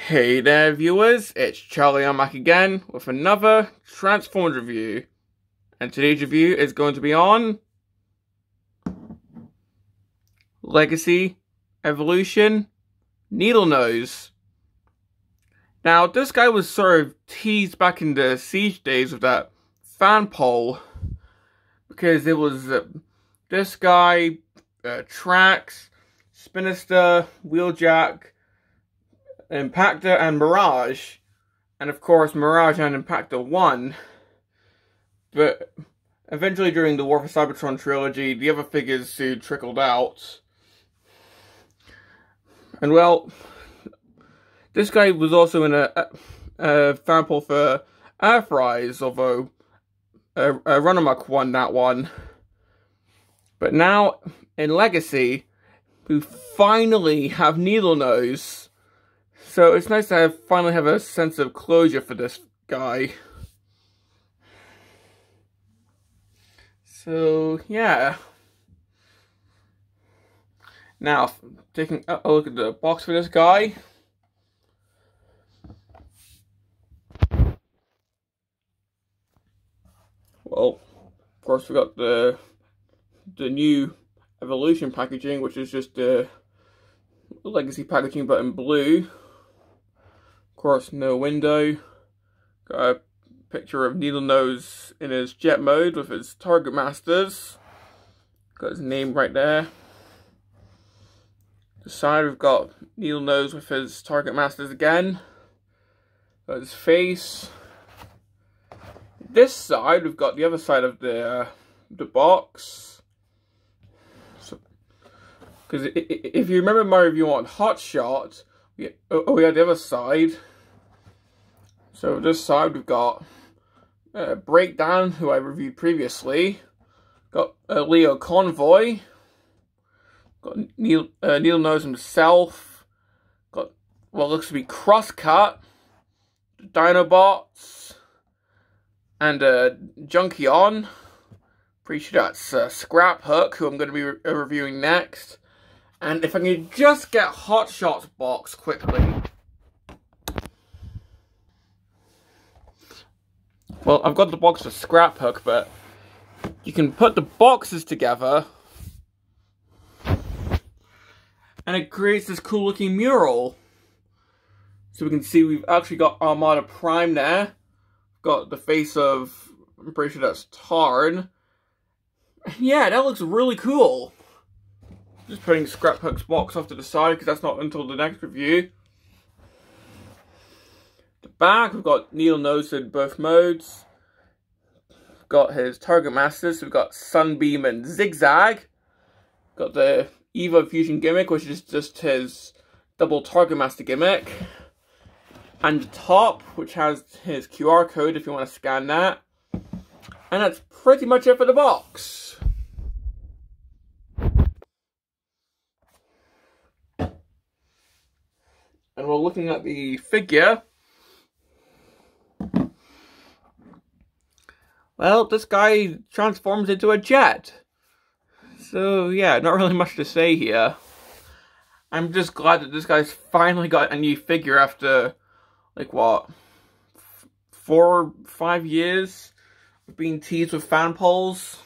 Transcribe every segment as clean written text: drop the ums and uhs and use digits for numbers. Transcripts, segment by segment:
Hey there viewers, it's Charlie. I'm back again with another Transformed review. And today's review is going to be on Legacy Evolution Needlenose. Now this guy was sort of teased back in the Siege days with that fan poll, because it was this guy, Trax, Spinister, Wheeljack, Impactor, and Mirage. And of course Mirage and Impactor won. But eventually during the War for Cybertron trilogy, the other figures who trickled out. And well, this guy was also in a fan poll for Earthrise, although Runamuck won that one. But now, in Legacy, we finally have Needlenose. So it's nice to finally have a sense of closure for this guy. So, yeah. Now, taking a look at the box for this guy. Well, of course we got the new Evolution packaging, which is just the Legacy packaging but in blue. Of course, no window. Got a picture of Needlenose in his jet mode with his target masters. Got his name right there. The side we've got Needlenose with his target masters again. Got his face. This side we've got the other side of the box. Because if you remember my review on Hotshot, we had the other side. So this side we've got Breakdown, who I reviewed previously. Got Leo Convoy. Got Needlenose himself. Got what looks to be Crosscut, Dinobots, and Junkion. Pretty sure that's Scrap Hook, who I'm going to be reviewing next. And if I can just get Hotshot's box quickly. Well, I've got the box for Scrap Hook, but you can put the boxes together and it creates this cool looking mural. So we can see we've actually got Armada Prime there. Got the face of, I'm pretty sure that's Tarn. Yeah, that looks really cool. Just putting Scrap Hook's box off to the side because that's not until the next review. The back, we've got Needlenose in both modes. Got his target masters, so we've got Sunbeam and Zigzag. Got the Evo Fusion gimmick, which is just his double target master gimmick. And the top, which has his QR code if you want to scan that. And that's pretty much it for the box. And we're looking at the figure. Well, this guy transforms into a jet. So, yeah, not really much to say here. I'm just glad that this guy's finally got a new figure after, like, what, 4 or 5 years of being teased with fan polls.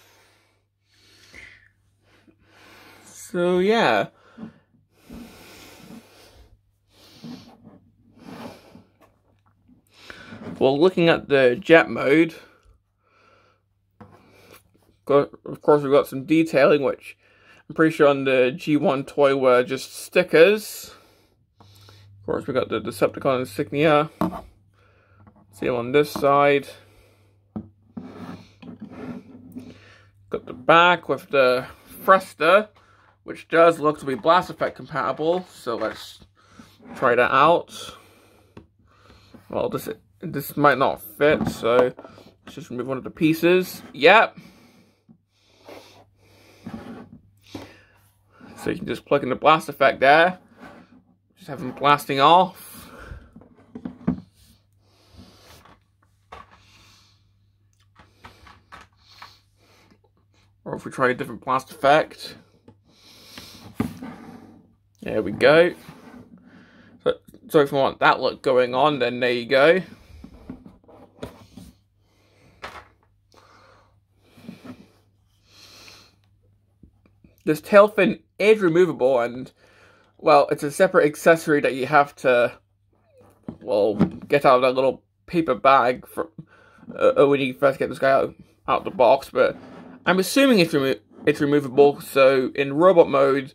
So, yeah. Well, looking at the jet mode, of course we've got some detailing, which I'm pretty sure on the G1 toy were just stickers. Of course we got the Decepticon insignia. Same on this side. Got the back with the Fresta, which does look to be Blast Effect compatible, so let's try that out. Well, this might not fit, so let's just remove one of the pieces. Yep. So you can just plug in the blast effect there. Just have them blasting off. Or if we try a different blast effect. There we go. So So if you want that look going on, then there you go. This tail fin is removable, and, well, it's a separate accessory that you have to, well, get out of that little paper bag for, when you first get this guy out of the box, but I'm assuming it's removable, so in robot mode,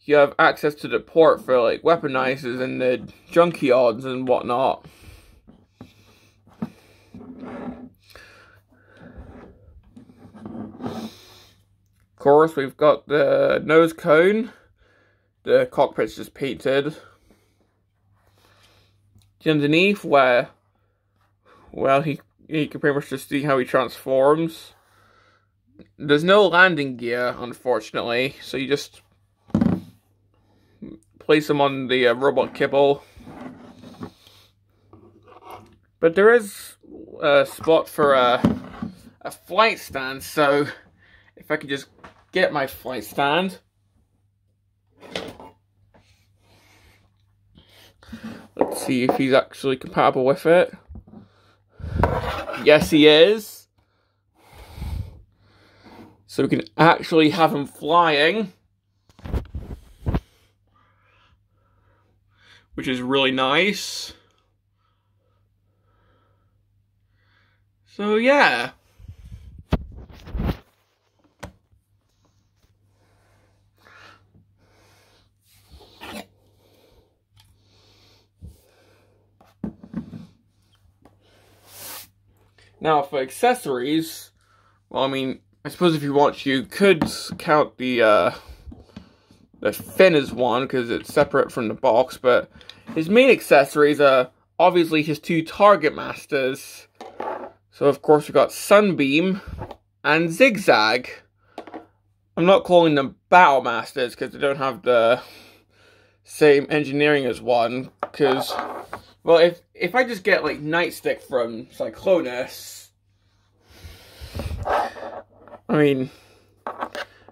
you have access to the port for, like, weaponizers and the junkyards and whatnot. Of course, we've got the nose cone. The cockpit's just painted. Underneath, where, well, you can pretty much just see how he transforms. There's no landing gear, unfortunately, so you just place him on the robot kibble. But there is a spot for a flight stand, so if I could just get my flight stand. Let's see if he's actually compatible with it. Yes, he is. So we can actually have him flying, which is really nice. So yeah. Now for accessories, well, I mean, I suppose if you want, you could count the fin as one, because it's separate from the box, but his main accessories are obviously his two target masters. So of course we've got Sunbeam and Zigzag. I'm not calling them Battle Masters, because they don't have the same engineering as one, because, well, if I just get, like, Nightstick from Cyclonus, I mean,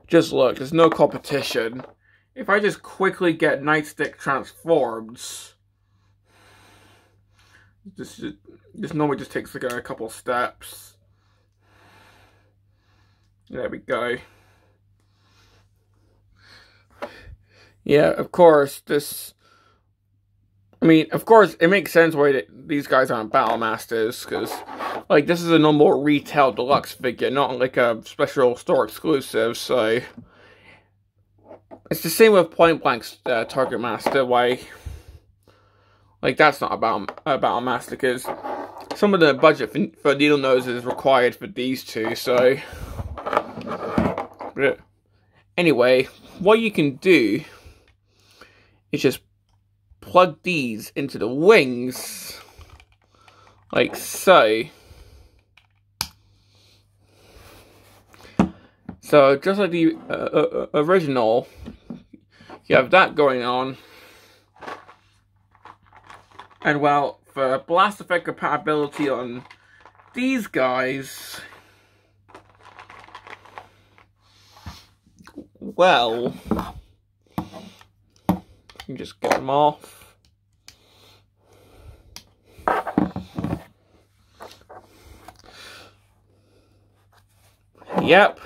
just look, there's no competition. If I just quickly get Nightstick transformed, this normally just takes, like, a couple steps. There we go. Yeah, of course, of course, it makes sense why these guys aren't Battle Masters, because, like, this is a normal retail deluxe figure, not like a special store exclusive, so it's the same with Point Blank's Target Master, why, like, that's not a Battle Master, because some of the budget for Needlenose is required for these two, so, but anyway, what you can do is just plug these into the wings, like so. So just like the original, you have that going on. And well, for blast effect compatibility on these guys, well, you just get them off. Yep.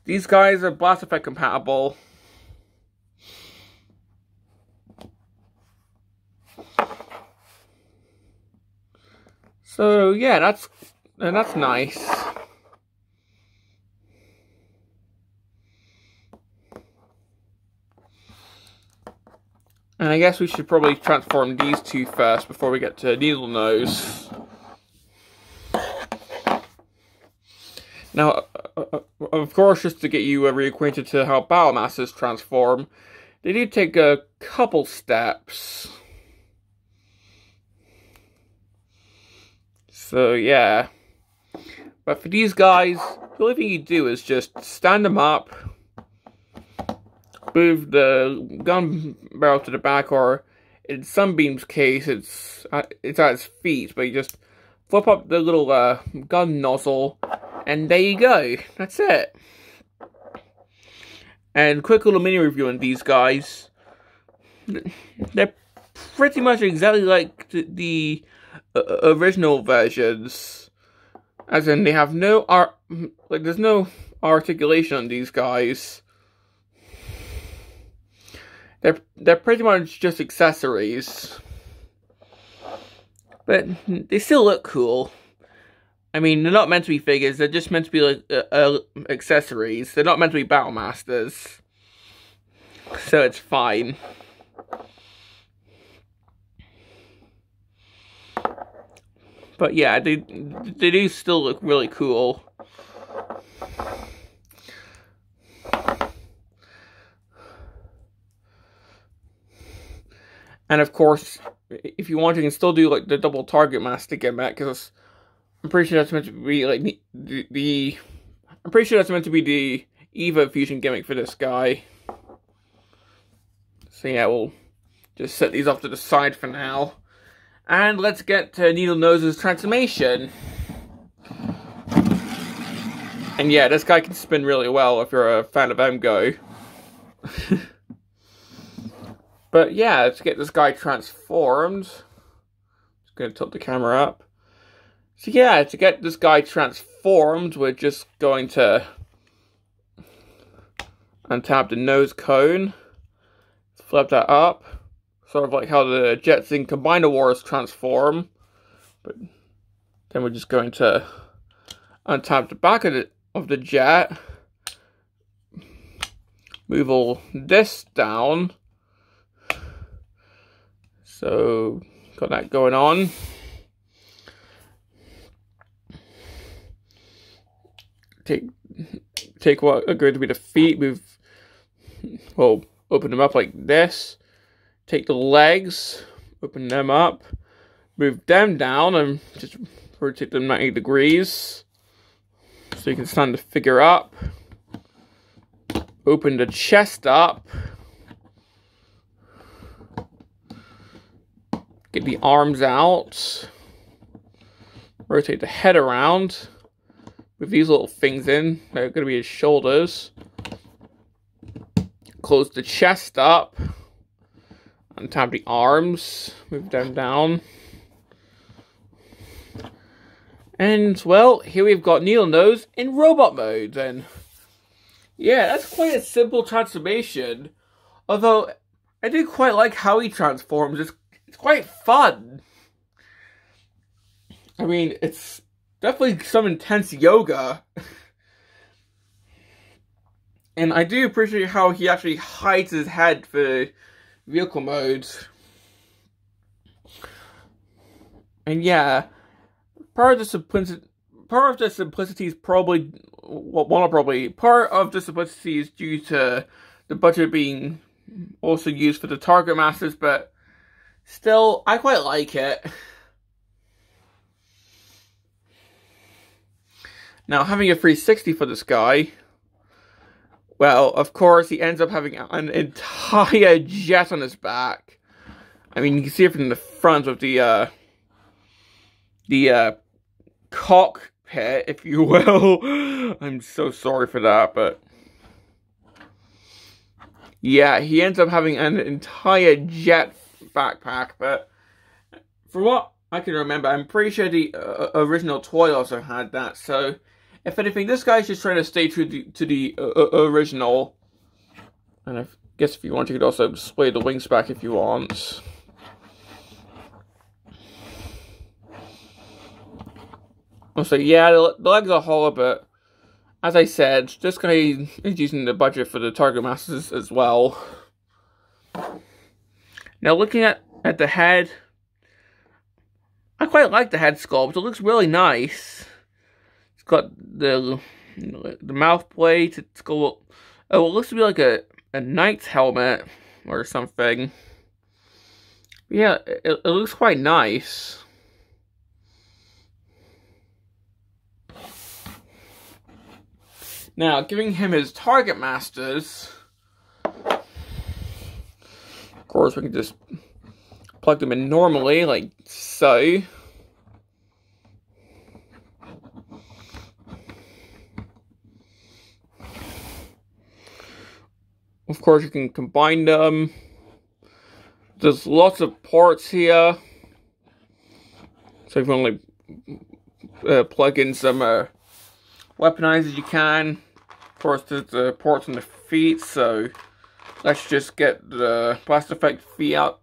These guys are blast effect compatible. So yeah, that's nice. And I guess we should probably transform these two first before we get to Needlenose. Now, of course, just to get you reacquainted to how Battle Masters transform, they do take a couple steps. So, yeah. But for these guys, the only thing you do is just stand them up, move the gun barrel to the back, or in Sunbeam's case, it's at its feet, but you just flip up the little gun nozzle, and there you go. That's it. And quick little mini review on these guys. They're pretty much exactly like the original versions. As in, they have no there's no articulation on these guys. They're pretty much just accessories. But they still look cool. I mean, they're not meant to be figures, they're just meant to be like accessories. They're not meant to be Battle Masters. So it's fine. But yeah, they do still look really cool. And of course, if you want, you can still do like the double target master gimmick, because I'm pretty sure that's meant to be like I'm pretty sure that's meant to be the Eva fusion gimmick for this guy. So yeah, we'll just set these off to the side for now. And let's get to Needlenose's transformation. And yeah, this guy can spin really well if you're a fan of MGO. But yeah, let's get this guy transformed. Just gonna tilt the camera up. So yeah, to get this guy transformed, we're just going to untap the nose cone. Flip that up. Sort of like how the jets in Combiner Wars transform. But then we're just going to untap the back of the jet. Move all this down. So, got that going on. Take what are going to be the feet, open them up like this. Take the legs, open them up, move them down, and just rotate them 90 degrees. So you can stand the figure up. Open the chest up. Get the arms out. Rotate the head around. With these little things in, they're going to be his shoulders. Close the chest up. Untap the arms. Move them down. And, well, here we've got Needlenose in robot mode. And, yeah, that's quite a simple transformation. Although, I do quite like how he transforms. It's quite fun. I mean, it's definitely some intense yoga. And I do appreciate how he actually hides his head for vehicle mode. And yeah, part of the simplicity is probably, part of the simplicity is due to the budget being also used for the target masters, but still, I quite like it. Now, having a 360 for this guy, well, of course, he ends up having an entire jet on his back. I mean, you can see it from the front of the cockpit, if you will. I'm so sorry for that, but yeah, he ends up having an entire jet backpack, but from what I can remember, I'm pretty sure the original toy also had that, so if anything, this guy's just trying to stay true to the original. And I guess if you want, you could also display the wings back if you want. Also, yeah, the legs are hollow, but as I said, this guy is using the budget for the target masters as well. Now, looking at the head, I quite like the head sculpt. It looks really nice. It's got the mouth plate. It's got, it looks to be like a knight's helmet or something. Yeah, it looks quite nice. Now, giving him his target masters, of course, we can just plug them in normally, like so. Of course, you can combine them There's lots of ports here. So if you want to like, plug in some weaponizers, you can. Of course, there's the ports on the feet, so let's just get the blast effect feet out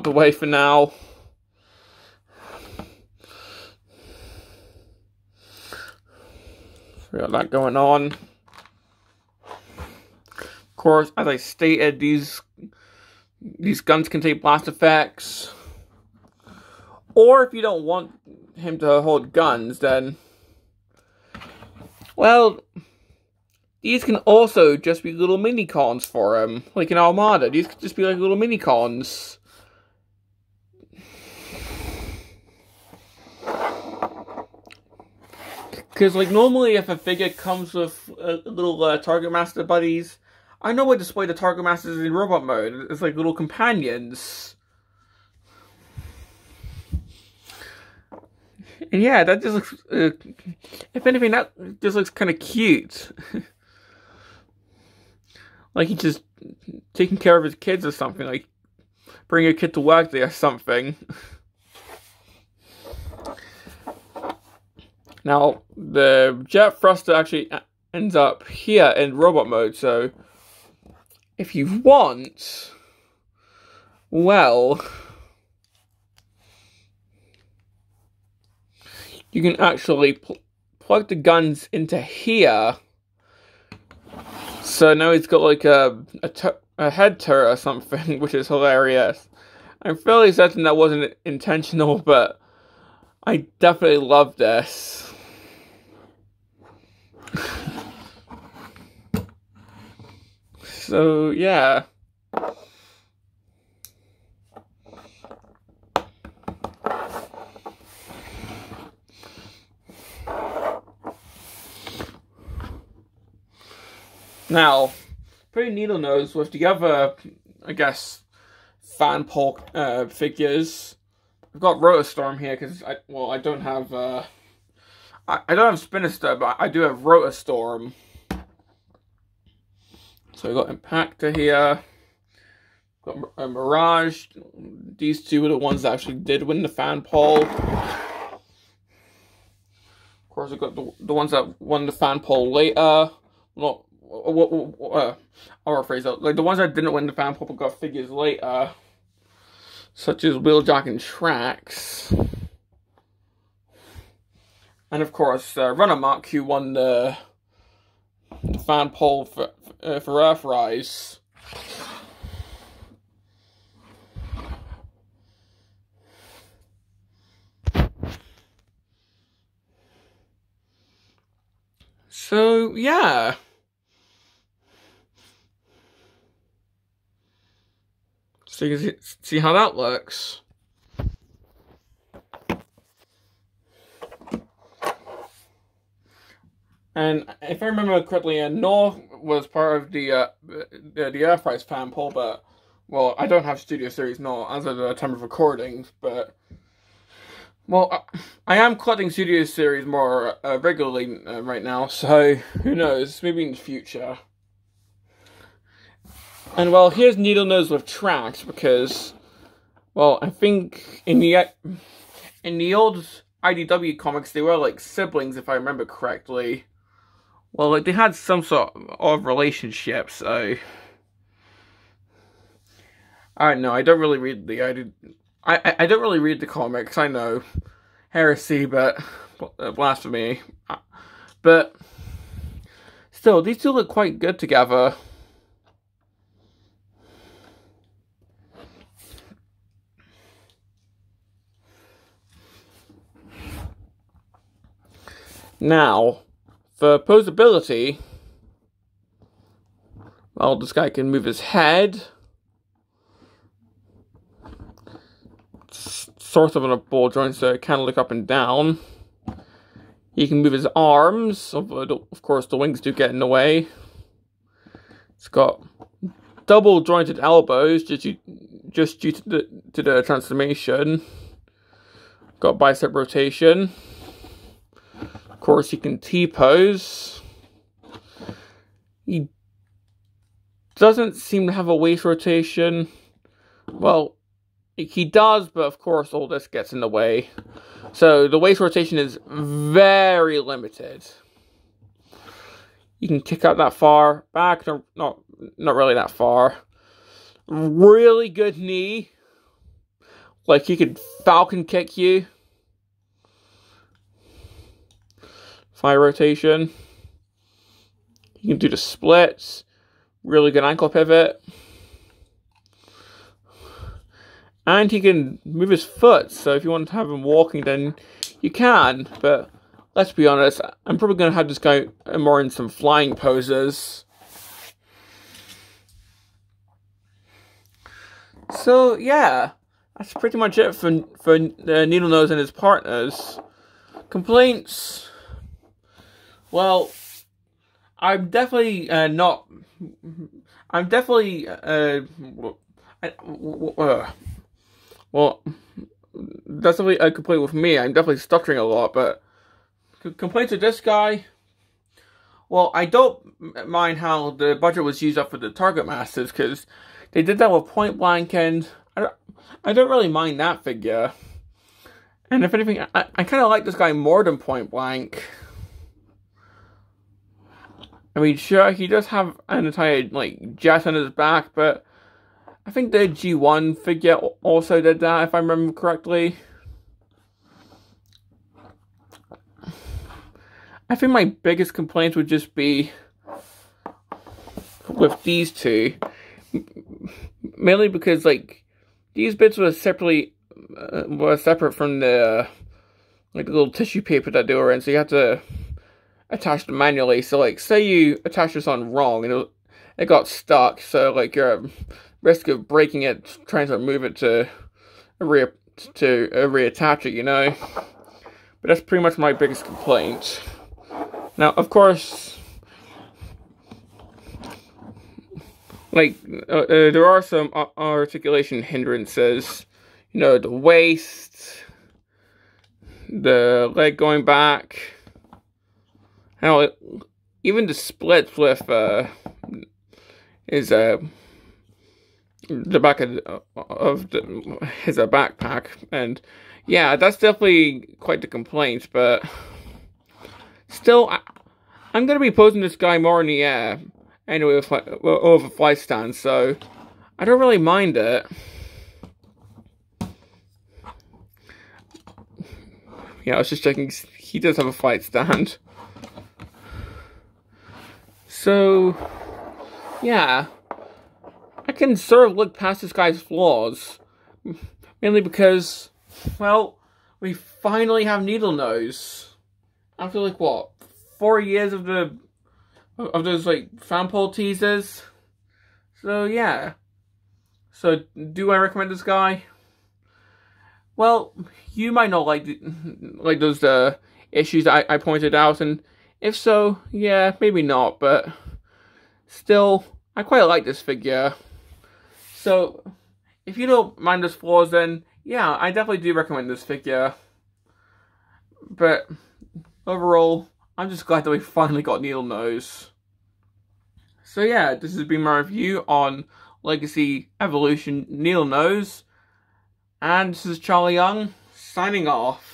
the way for now. We got that going on. Of course, as I stated, these guns can take blast effects. Or if you don't want him to hold guns, then, well, these can also just be little mini cons for him. Like in Armada, these could just be like little mini cons. Because, like, normally if a figure comes with little Target Master buddies, I know I display the Target Masters in robot mode. It's like little companions. And yeah, that just looks, if anything, that just looks kind of cute. Like he's just taking care of his kids or something, like bring a kid to work there or something. Now, the jet thruster actually ends up here in robot mode, so if you want, well, you can actually plug the guns into here. So now he's got like a head turret or something, which is hilarious. I'm fairly certain that wasn't intentional, but I definitely love this. So, yeah. Now, pretty Needlenose with the other, I guess, fan pole figures. I've got Rotorstorm here because I don't have I don't have Spinster, but I do have Rotorstorm. So we got Impactor here. Got a Mirage. These two were the ones that actually did win the fan poll. Of course, we got the ones that won the fan poll later. Not I'll rephrase that. Like the ones that didn't win the fan poll but got figures later, such as Wheeljack and Trax. And of course, Runner Mark, who won the fan poll for Earthrise. So, yeah. So you can see how that looks. And if I remember correctly, Nor was part of the Earthrise fan poll, but, well, I don't have Studio Series Nor as of the time of recording, but, well, I am collecting Studio Series more regularly right now, so who knows, maybe in the future. And, well, here's Needlenose with Trax, because, well, I think in the old IDW comics, they were like siblings, if I remember correctly. Well, like, they had some sort of relationship, so I don't know. I don't really read I don't really read the comics. I know, heresy, but blasphemy. But still, these two look quite good together. Now, for posability, well, this guy can move his head. Sort of on a ball joint, so it can look up and down. He can move his arms. Of course, the wings do get in the way. It's got double jointed elbows, just due to the transformation. Got bicep rotation. Of course, he can T-pose. He doesn't seem to have a waist rotation. Well, he does, but of course all this gets in the way. So the waist rotation is very limited. You can kick out that far, back, not really that far. Really good knee. Like he could falcon kick you. Thigh rotation. You can do the splits. Really good ankle pivot. And he can move his foot, so if you want to have him walking, then you can. But let's be honest, I'm probably going to have this guy more in some flying poses. So yeah, that's pretty much it for Needlenose and his partners. Complaints? Well, I'm definitely not. I'm definitely well, that's definitely a complaint with me. I'm definitely stuttering a lot, but complaints with this guy. Well, I don't mind how the budget was used up for the Target Masters, because they did that with Point Blank, and I don't really mind that figure. And if anything, I kind of like this guy more than Point Blank. I mean, sure, he does have an entire, like, jet on his back, but I think the G1 figure also did that, if I remember correctly. I think my biggest complaints would just be with these two. Mainly because, like, these bits were separate from the, like, the little tissue paper that they were in, so you had to attach them manually. So, like, say you attach this on wrong, and it got stuck, so, like, you're risk of breaking it, trying to move it to reattach it, you know. But that's pretty much my biggest complaint. Now, of course, like there are some articulation hindrances. You know, the waist, the leg going back. Now, even the splits with the back of his backpack, and yeah, that's definitely quite the complaint. But still, I'm gonna be posing this guy more in the air anyway over flight stand, so I don't really mind it. Yeah, I was just checking. He does have a flight stand, so yeah. I can sort of look past this guy's flaws, mainly because, well, we finally have Needlenose. After, like, what, 4 years of those, like, fan poll teasers? So, yeah. So, do I recommend this guy? Well, you might not like those issues I pointed out, and if so, yeah, maybe not, but still, I quite like this figure. So, if you don't mind those flaws, then yeah, I definitely do recommend this figure. But overall, I'm just glad that we finally got Needlenose. So yeah, this has been my review on Legacy Evolution Needlenose. And this is Charlie Young, signing off.